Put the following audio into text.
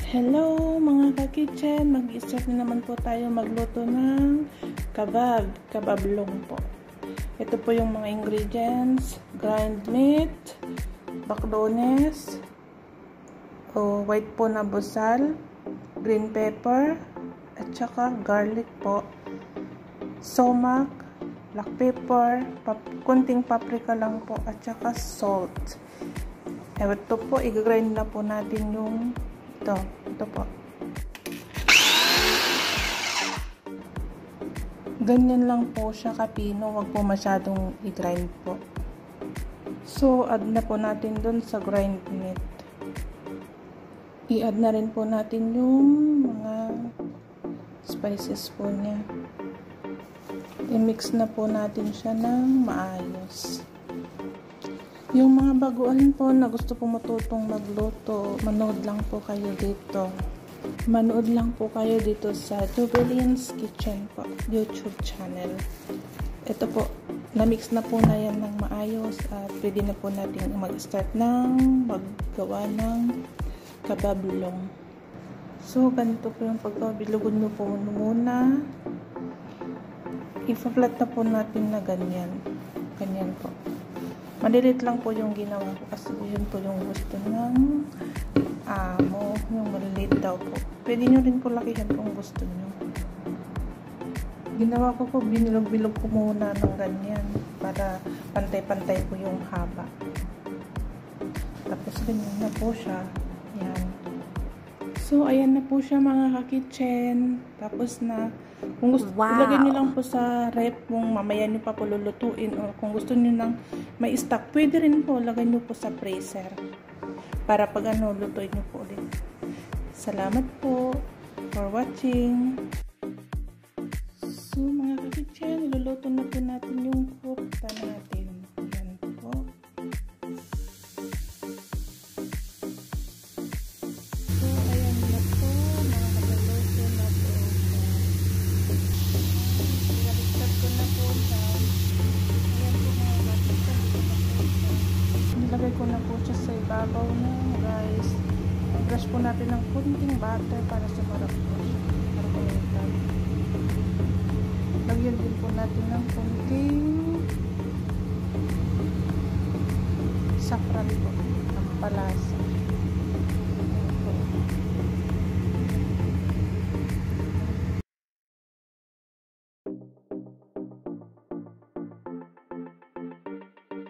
Hello mga ka-kitchen, mag-i-start na naman po tayo magluto ng kabablong po. Ito po yung mga ingredients: ground meat, bakdones, white po na busal, green pepper, at saka garlic po, sumac, black pepper, kunting paprika lang po, at saka salt. Ito po, i-grind na po natin yung ito po. Ganyan lang po siya kapino, wag po masyadong i-grind po. So, add na po natin dun sa grind meat. I-add na rin po natin yung mga spices po niya. I-mix na po natin siya ng maayos. Yung mga baguhan po na gusto po matutong magluto, manood lang po kayo dito. Manood lang po kayo dito sa Jubilee's Kitchen po, YouTube channel. Ito po, na-mix na po na yan ng maayos at pwede na po natin mag-start ng maggawa ng kabablong. So, ganito po yung pagkabilugod nyo po muna. I-flat na po natin na ganyan. Ganyan po. Malilit lang po yung ginawa ko kasi yun po yung gusto ng amo, yung malilit daw po. Pwede nyo rin po lakihan kung gusto nyo. Ginawa ko po, binilog-bilog ko muna ng ganyan para pantay-pantay po yung haba. Tapos ganyan na po siya. Yan. So, ayan na po siya mga ka-kitchen. Tapos na. Kung gusto, ilagay nyo lang po sa rep kung mamaya nyo pa po lulutuin o kung gusto nyo nang may stock, pwede rin po, lagay nyo po sa freezer para pag lutuin nyo po ulit. Salamat po for watching. So mga ka-kitchen, iluluto na po natin yung kofta natin. Yan po. So ayan na po, mga kaluluto na po. Nilagay ko na po siya. Ayan po mga ka-kitchen, nilagay ko na po siya sa ibabaw na guys. I-brush po natin ng kunting butter para sumarap po siya. Lagyan din po natin ng kunting saffron po, ang palasa.